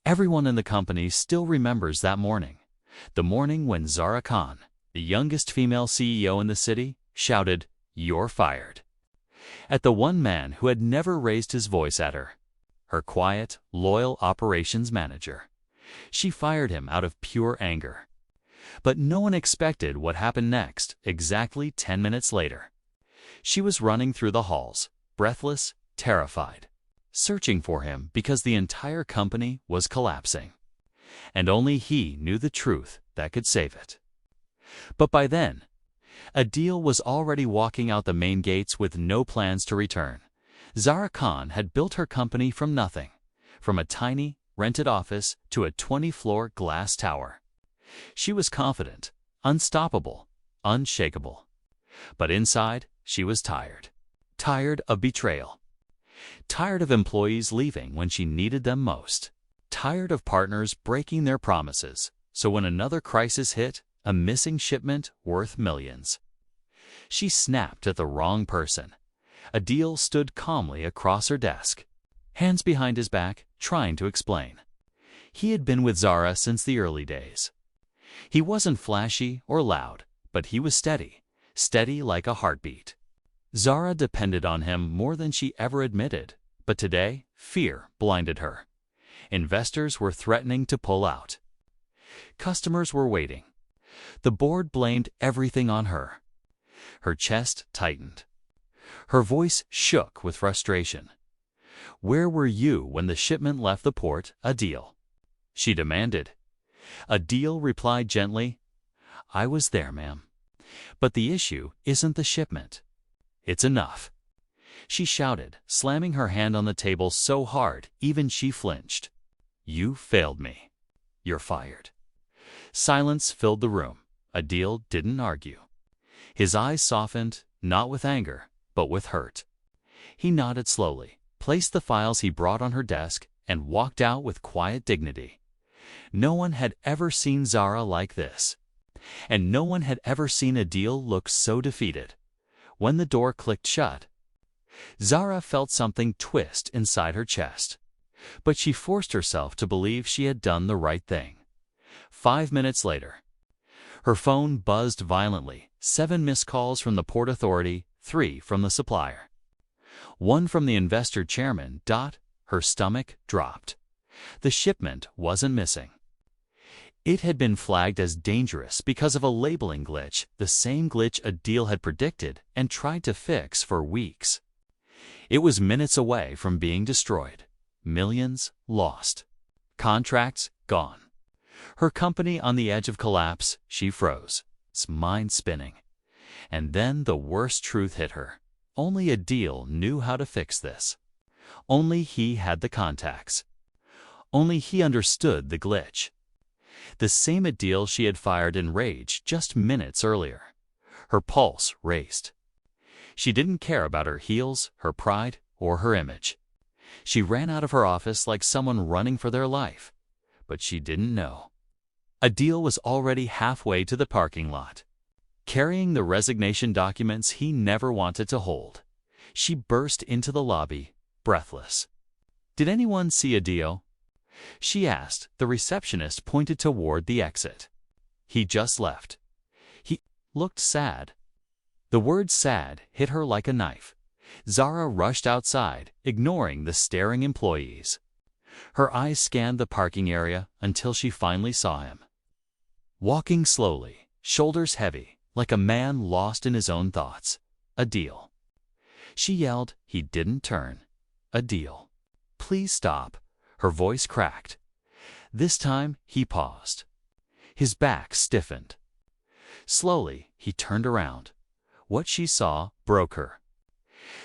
Everyone in the company still remembers that morning. The morning when Zara Khan, the youngest female CEO in the city, shouted, "You're fired," at the one man who had never raised his voice at her, her quiet, loyal operations manager. She fired him out of pure anger. But no one expected what happened next, exactly 10 minutes later. She was running through the halls, breathless, terrified, searching for him because the entire company was collapsing. And only he knew the truth that could save it. But by then, Adil was already walking out the main gates with no plans to return. Zara Khan had built her company from nothing, from a tiny, rented office to a 20-floor glass tower. She was confident, unstoppable, unshakable. But inside, she was tired. Tired of betrayal. Tired of employees leaving when she needed them most. Tired of partners breaking their promises, so when another crisis hit, a missing shipment worth millions. She snapped at the wrong person. Adil stood calmly across her desk, hands behind his back, trying to explain. He had been with Zara since the early days. He wasn't flashy or loud, but he was steady, steady like a heartbeat. Zara depended on him more than she ever admitted, but today, fear blinded her. Investors were threatening to pull out. Customers were waiting. The board blamed everything on her. Her chest tightened. Her voice shook with frustration. "Where were you when the shipment left the port, Adil?" she demanded. Adil replied gently, "I was there, ma'am. But the issue isn't the shipment. It's enough." She shouted, slamming her hand on the table so hard even she flinched. "You failed me. You're fired." Silence filled the room. Adil didn't argue. His eyes softened, not with anger, but with hurt. He nodded slowly, placed the files he brought on her desk, and walked out with quiet dignity. No one had ever seen Zara like this, and no one had ever seen Adil look so defeated. When the door clicked shut, Zara felt something twist inside her chest, but she forced herself to believe she had done the right thing. 5 minutes later, her phone buzzed violently, 7 missed calls from the Port Authority, 3 from the supplier. 1 from the investor chairman. Her stomach dropped. The shipment wasn't missing. It had been flagged as dangerous because of a labeling glitch, the same glitch Adil had predicted and tried to fix for weeks. It was minutes away from being destroyed. Millions lost. Contracts gone. Her company on the edge of collapse. She froze, mind spinning. And then the worst truth hit her. Only Adil knew how to fix this. Only he had the contacts. Only he understood the glitch. The same Adil she had fired in rage just minutes earlier. Her pulse raced. She didn't care about her heels, her pride, or her image. She ran out of her office like someone running for their life. But she didn't know. Adil was already halfway to the parking lot, carrying the resignation documents he never wanted to hold. She burst into the lobby, breathless. "Did anyone see Adil?" she asked. The receptionist pointed toward the exit. "He just left. He looked sad." The word sad hit her like a knife. Zara rushed outside, ignoring the staring employees. Her eyes scanned the parking area until she finally saw him. Walking slowly, shoulders heavy, like a man lost in his own thoughts. "Adil." She yelled. He didn't turn. "Adil, please stop." Her voice cracked. This time, he paused. His back stiffened. Slowly, he turned around. What she saw broke her.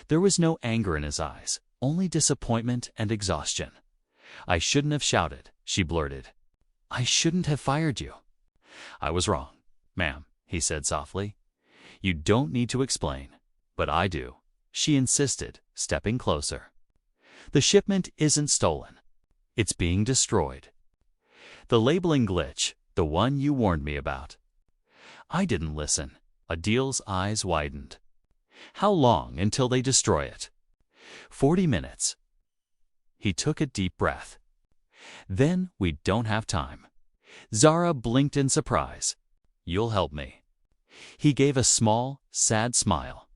There was no anger in his eyes, only disappointment and exhaustion. "I shouldn't have shouted," she blurted. "I shouldn't have fired you." "I was wrong, ma'am," he said softly. "You don't need to explain, but I do," she insisted, stepping closer. "The shipment isn't stolen. It's being destroyed. The labeling glitch, the one you warned me about." "I didn't listen." Adil's eyes widened. "How long until they destroy it?" 40 minutes. He took a deep breath. Then we don't have time. Zara blinked in surprise. You'll help me. He gave a small, sad smile.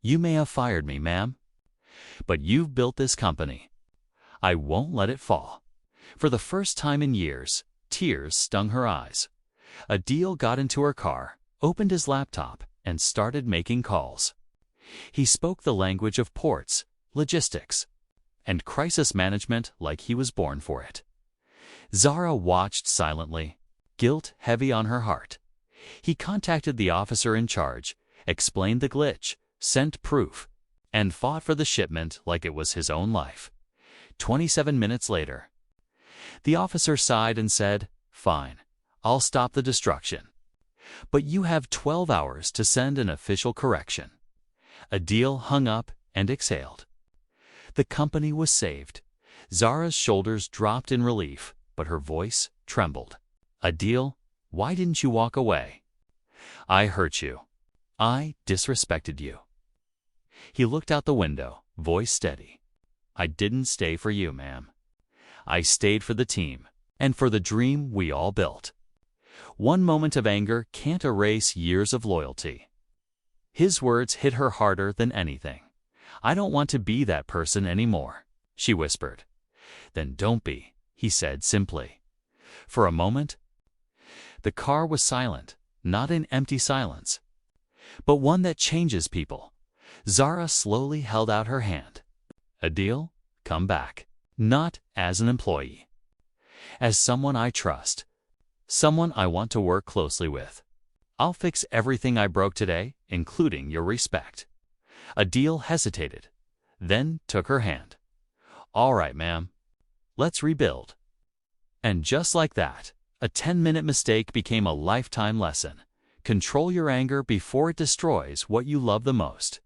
You may have fired me, ma'am, but you've built this company. I won't let it fall. For the first time in years, tears stung her eyes. Adil got into her car, opened his laptop, and started making calls. He spoke the language of ports, logistics, and crisis management like he was born for it. Zara watched silently, guilt heavy on her heart. He contacted the officer in charge, explained the glitch, sent proof, and fought for the shipment like it was his own life. 27 minutes later, the officer sighed and said, "Fine, I'll stop the destruction. But you have 12 hours to send an official correction." Adil hung up and exhaled. The company was saved. Zara's shoulders dropped in relief, but her voice trembled. Adil, why didn't you walk away? I hurt you. I disrespected you. He looked out the window, voice steady. I didn't stay for you, ma'am. I stayed for the team, and for the dream we all built. One moment of anger can't erase years of loyalty. His words hit her harder than anything. I don't want to be that person anymore, she whispered. Then don't be, he said simply. For a moment, the car was silent, not an empty silence, but one that changes people. Zara slowly held out her hand. Adil, come back. Not as an employee. As someone I trust. Someone I want to work closely with. I'll fix everything I broke today, including your respect. Adil hesitated, then took her hand. All right, ma'am. Let's rebuild. And just like that, a 10-minute mistake became a lifetime lesson. Control your anger before it destroys what you love the most.